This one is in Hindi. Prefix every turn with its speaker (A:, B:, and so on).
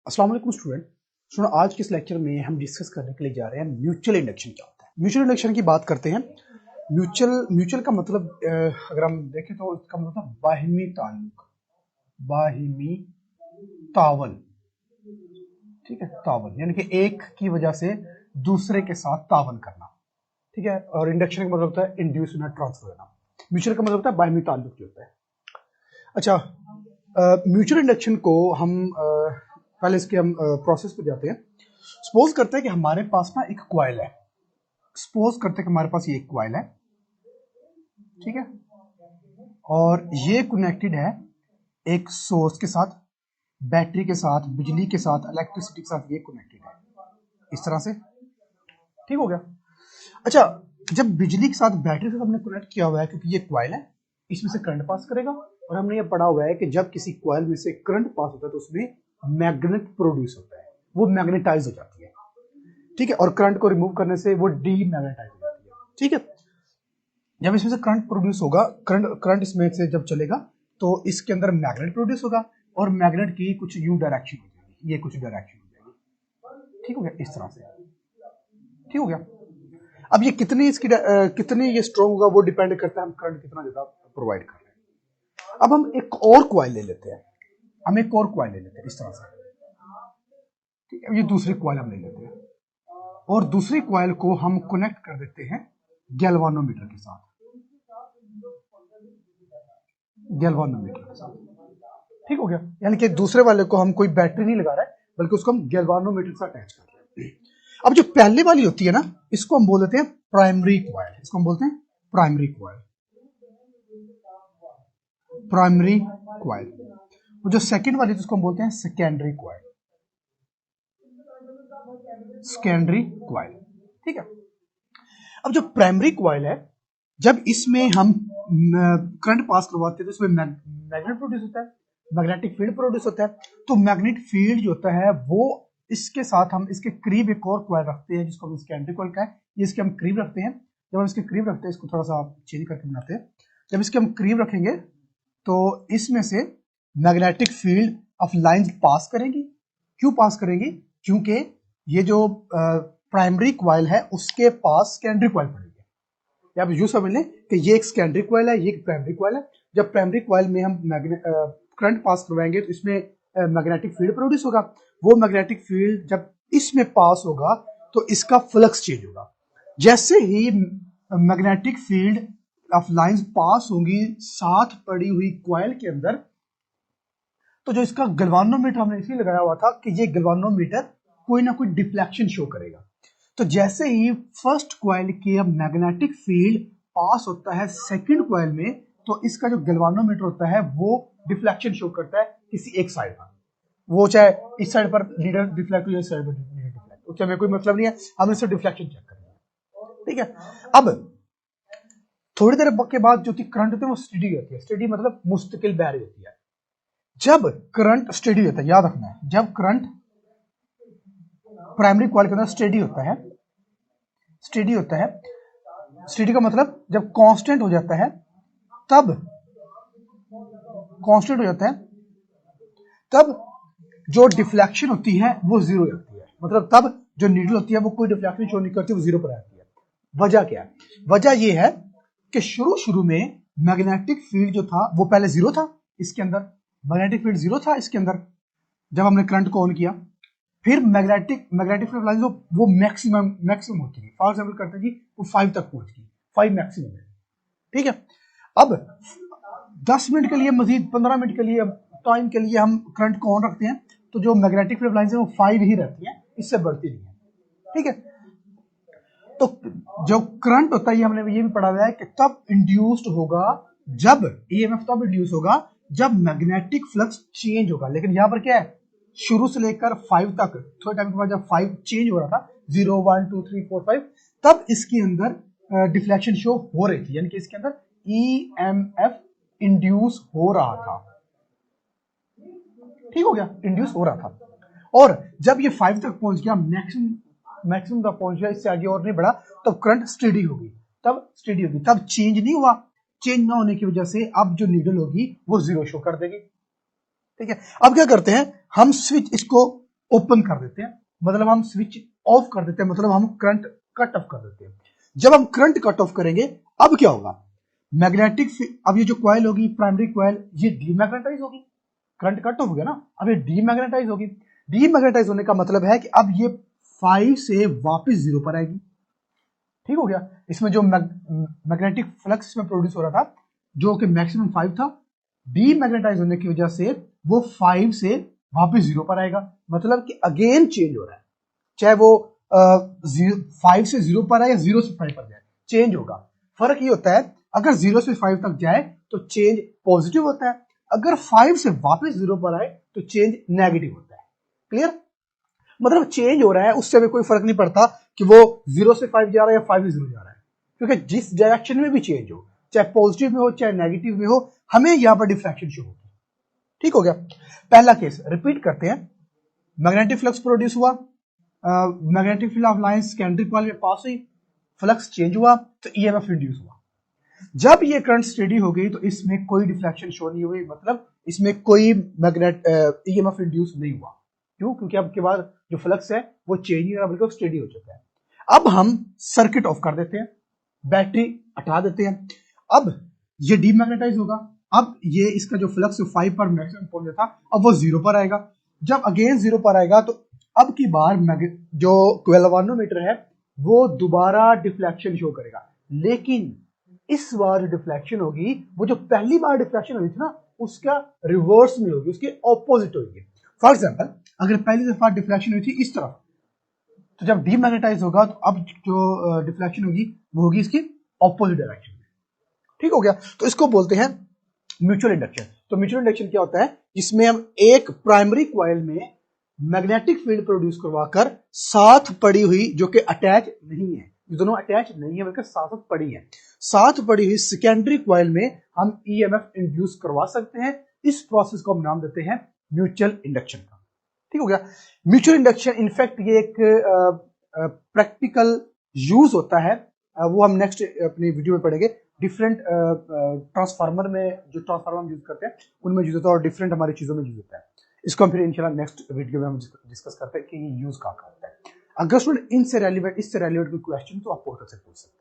A: अस्सलाम वालेकुम स्टूडेंट। आज के इस लेक्चर में हम डिस्कस करने के लिए जा रहे हैं म्यूचुअल इंडक्शन क्या होता है। म्यूचुअल इंडक्शन की बात करते हैं। म्यूचुअल का मतलब अगर हम देखें तो इसका मतलब बाहिमी ताल्लुक, बाहिमी तावन, ठीक है, तावन यानी कि एक की वजह से दूसरे के साथ तावन करना, ठीक है। और इंडक्शन का मतलब होता है इंड्यूस होना, ट्रांसफर होना। म्यूचुअल का मतलब होता है बाहिमी ताल्लुक जो होता है। अच्छा, म्यूचुअल इंडक्शन को हम पहले इसके हम प्रोसेस पे जाते हैं। सपोज करते हैं कि हमारे पास ना एक कॉइल है। सपोज करते हैं कि हमारे पास ये एक कॉइल है, ठीक है, और ये कनेक्टेड है एक सोर्स के साथ, बैटरी के साथ, बिजली के साथ, इलेक्ट्रिसिटी के साथ, ये कनेक्टेड है इस तरह से, ठीक हो गया। अच्छा, जब बिजली के साथ बैटरी से हमने कनेक्ट किया हुआ है, क्योंकि ये कॉइल है, इसमें से करंट पास करेगा, और हमने ये पढ़ा हुआ है कि जब किसी कॉइल में से करंट पास होता है तो उसमें मैग्नेट प्रोड्यूस होता है, वो मैग्नेटाइज हो जाती है, ठीक है। और करंट को रिमूव करने से वो डीमैग्नेटाइज हो जाती है, ठीक है। जब इसमें से करंट प्रोड्यूस होगा, करंट इसमें से जब चलेगा तो इसके अंदर मैग्नेट प्रोड्यूस होगा, और मैग्नेट की कुछ यू डायरेक्शन हो जाएगी, ये कुछ डायरेक्शन हो जाएगी, ठीक हो गया, इस तरह से, ठीक हो गया। अब ये कितनी इसकी कितनी ये स्ट्रॉन्ग होगा वो डिपेंड करता है हम करंट कितना ज्यादा प्रोवाइड कर रहे हैं। अब हम एक और कॉइल ले लेते हैं, हम एक और कॉइल ले लेते हैं इस तरह से, ठीक है। ये दूसरी कॉइल हम ले लेते हैं, और दूसरी कॉइल को हम कनेक्ट कर देते हैं गैल्वानोमीटर के साथ, गैल्वानोमीटर के साथ, ठीक हो गया। यानी कि दूसरे वाले को हम कोई बैटरी नहीं लगा रहे हैं, बल्कि उसको हम गैल्वानोमीटर से अटैच कर रहे हैं। अब जो पहले वाली होती है ना, इसको हम बोल देते हैं प्राइमरी कॉइल, इसको हम बोलते हैं प्राइमरी कॉइल, प्राइमरी कॉइल। जो सेकंड वाली जिसको हम बोलते हैं सेकेंडरी कॉइल, सेकेंडरी कॉइल, ठीक है। अब जो प्राइमरी कॉइल है, जब इसमें हम करंट पास करवाते हैं तो इसमें मैग्नेट प्रोड्यूस होता है, मैग्नेटिक फील्ड प्रोड्यूस होता है। तो मैग्नेटिक फील्ड जो होता है वो इसके साथ हम इसके करीब एक और कॉइल रखते हैं जिसको हम सेकेंडरी कॉइल का है, ये इसके हम करीब रखते हैं। जब हम इसके करीब रखते हैं, इसको थोड़ा सा चेंज करके बनाते हैं, जब इसके हम करीब रखेंगे तो इसमें से magnetic field of lines pass करेंगी। क्यों पास करेंगी? क्योंकि ये जो प्राइमरी कॉइल है उसके पास सेकेंडरी कॉइल पड़ेगी। आप यूं समझ लें कि ये एक सेकेंडरी कॉइल है, ये एक प्राइमरी कॉइल है। जब प्राइमरी कॉइल में हम करंट पास करवाएंगे तो इसमें मैग्नेटिक फील्ड प्रोड्यूस होगा। वो मैग्नेटिक फील्ड जब इसमें पास होगा तो इसका फ्लक्स चेंज होगा। जैसे ही magnetic field of lines pass होंगी साथ पड़ी हुई कॉइल के अंदर, तो जो इसका गैल्वानोमीटर हमने इसलिए लगाया हुआ था कि ये गैल्वानोमीटर कोई ना कोई डिफ्लेक्शन शो करेगा। तो जैसे ही फर्स्ट कॉइल की मैग्नेटिक फील्ड पास होता है सेकंड कॉइल में, तो इसका जो गैल्वानोमीटर होता है वो डिफ्लेक्शन शो करता है किसी एक साइड पर, वो चाहे इस साइड पर लीडर डिफ्लेक्ट हो, इस साइड पर लीडर डिफ्लेक्ट, उससे हमें कोई मतलब नहीं है, हम इससे डिफ्लेक्शन चेक करेंगे, ठीक है। अब थोड़ी देर के बाद जो करंट होती है वो स्टेडी होती है। स्टेडी मतलब मुस्तकिल बह रही होती है। जब करंट स्टेडी होता है, याद रखना है, जब करंट प्राइमरी कॉइल के अंदर स्टेडी होता है, स्टेडी होता है, स्टेडी का मतलब जब कांस्टेंट हो जाता है, तब कांस्टेंट हो जाता है, तब जो डिफ्लेक्शन होती है वो जीरो हो जाती है। मतलब तब जो नीडल होती है वो कोई डिफ्लेक्शन शो नहीं करती, वो जीरो पर आती है। वजह क्या है? वजह ये है कि शुरू में मैग्नेटिक फील्ड जो था वो पहले जीरो था, इसके अंदर मैग्नेटिक फील्ड जीरो था इसके अंदर जब हमने करंट को ऑन किया। फिर मैग्नेटिक फील्ड लाइन वो मैक्सिमम होती है। फॉर एग्जांपल करते हैं जी वो 5 तक पहुंच गई, 5 मैक्सिमम है, ठीक है। अब 10 मिनट के लिए, मजीद 15 मिनट के लिए टाइम के लिए हम करंट को ऑन रखते हैं, तो जो मैग्नेटिक फील्ड लाइन है वो 5 ही रहती है, इससे बढ़ती नहीं है, ठीक है। तो जो करंट होता है, ये हमने ये भी पढ़ा हुआ है कि तब इंड्यूस्ड होगा, जब ईएमएफ तब इंड्यूस होगा जब मैग्नेटिक फ्लक्स चेंज होगा। लेकिन यहां पर क्या है, शुरू से लेकर 5 तक, थोड़े टाइम के बाद जब 5 चेंज हो रहा था, 0 1 2 3 4 5, तब इसके अंदर डिफ्लेक्शन शो हो रही थी, यानी कि इसके अंदर ईएमएफ इंड्यूस हो रहा था, ठीक हो गया, इंड्यूस हो रहा था। और जब ये 5 तक पहुंच गया, मैक्सिमम तक पहुंच गया, इससे आगे और नहीं बढ़ा, तब करंट स्टेडी होगी, तब चेंज नहीं हुआ। चेंज ना होने की वजह से अब जो नीडल होगी वो जीरो शो कर देगी, ठीक है। अब क्या करते हैं हम, स्विच इसको ओपन कर देते हैं, मतलब हम स्विच ऑफ कर देते हैं, मतलब हम करंट कट ऑफ कर देते हैं। जब हम करंट कट ऑफ करेंगे अब क्या होगा, मैग्नेटिक, अब ये जो कॉइल होगी प्राइमरी कॉइल ये डीमैग्नेटाइज होगी, करंट कट ऑफ हो गया ना, अब ये डीमैग्नेटाइज होगी। डीमैग्नेटाइज होने का मतलब है कि अब ये 5 से वापस 0 पर आएगी। ठीक हो गया, इसमें जो मैग्नेटिक फ्लक्स में प्रोड्यूस हो रहा था जो कि मैक्सिमम 5 था, डीमैग्नेटाइज होने की वजह से वो 5 से वापस 0 पर आएगा, मतलब कि अगेन चेंज हो रहा है, चाहे वो 5 से 0 पर आए या 0 से 5 पर जाए, चेंज होगा। फर्क ये होता है अगर 0 से 5 तक जाए तो चेंज पॉजिटिव होता है, अगर 5 से वापस 0 पर आए तो चेंज नेगेटिव होता है। क्लियर, मतलब चेंज हो रहा है, उससे हमें कोई फर्क नहीं पड़ता कि वो 0 से 5 जा रहा है या 5 से 0 जा रहा है, क्योंकि जिस डायरेक्शन में भी चेंज हो, चाहे पॉजिटिव में हो चाहे नेगेटिव में हो, हमें यहां पर डिफ्रैक्शन शो होगी। ठीक हो गया, पहला केस रिपीट करते हैं। मैग्नेटिक फ्लक्स प्रोड्यूस हुआ, magnetic field of line secondary coil में पास हुई, फ्लक्स चेंज हुआ तो ईएमएफ इंड्यूस हुआ। जब ये करंट स्टेडी हो गई तो इसमें कोई डिफ्रैक्शन शो नहीं हुई, मतलब इसमें कोई मैग्नेट ईएमएफ इंड्यूस नहीं हुआ। क्यों, क्योंकि अब के बाद जो फ्लक्स है वो चेंज नहीं हो रहा बल्कि स्टेडी हो चुका है। अब हम सर्किट ऑफ कर देते हैं, बैटरी हटा देते हैं, अब ये डीमैग्नेटाइज होगा, अब ये इसका जो फ्लक्स 5 पर मैक्सिमम पहुंच था अब वो 0 पर आएगा। जब अगेन 0 पर आएगा तो अब की बार जो गैल्वानोमीटर है वो दोबारा डिफ्लेक्शन शो करेगा, लेकिन इस बार जो डिफ्लेक्शन होगी वो जो पहली बार डिफ्लेक्शन हुई थी ना उसका रिवर्स में होगी, उसके ऑपोजिट होगी। फॉर एग्जांपल अगर पहली दफा डिफ्लेक्शन हुई थी इस तरफ, तो जब डीमैग्नेटाइज होगा तो अब जो डिफ्लेक्शन होगी वो होगी इसकी ऑपोजिट डायरेक्शन में। ठीक हो गया, तो इसको बोलते हैं म्यूचुअल इंडक्शन। तो म्यूचुअल इंडक्शन क्या होता है, जिसमें हम एक प्राइमरी कॉइल में मैग्नेटिक फील्ड प्रोड्यूस करवाकर साथ पड़ी हुई, जो कि अटैच नहीं है, ये दोनों अटैच नहीं है बल्कि साथ पड़ी है, साथ पड़ी हुई सेकेंडरी कॉइल में हम ईएमएफ इंड्यूस करवा सकते हैं। इस प्रोसेस को हम नाम देते हैं म्यूचुअल इंडक्शन का। ठीक हो गया, म्यूचुअल इंडक्शन इनफैक्ट ये एक प्रैक्टिकल यूज होता है, वो हम नेक्स्ट अपनी वीडियो में पढ़ेंगे। डिफरेंट ट्रांसफार्मर में जो ट्रांसफार्मर हम यूज करते हैं उनमें यूज होता है और डिफरेंट हमारी चीजों में यूज होता है। इसको हम फिर इंशाल्लाह नेक्स्ट वीडियो में हम डिस्कस करते हैं कि ये यूज कहाँ होता है। अगर स्टूडेंट इससे रेलिवेंट कोई क्वेश्चन तो आप पोर्टल से पूछ सकते हैं।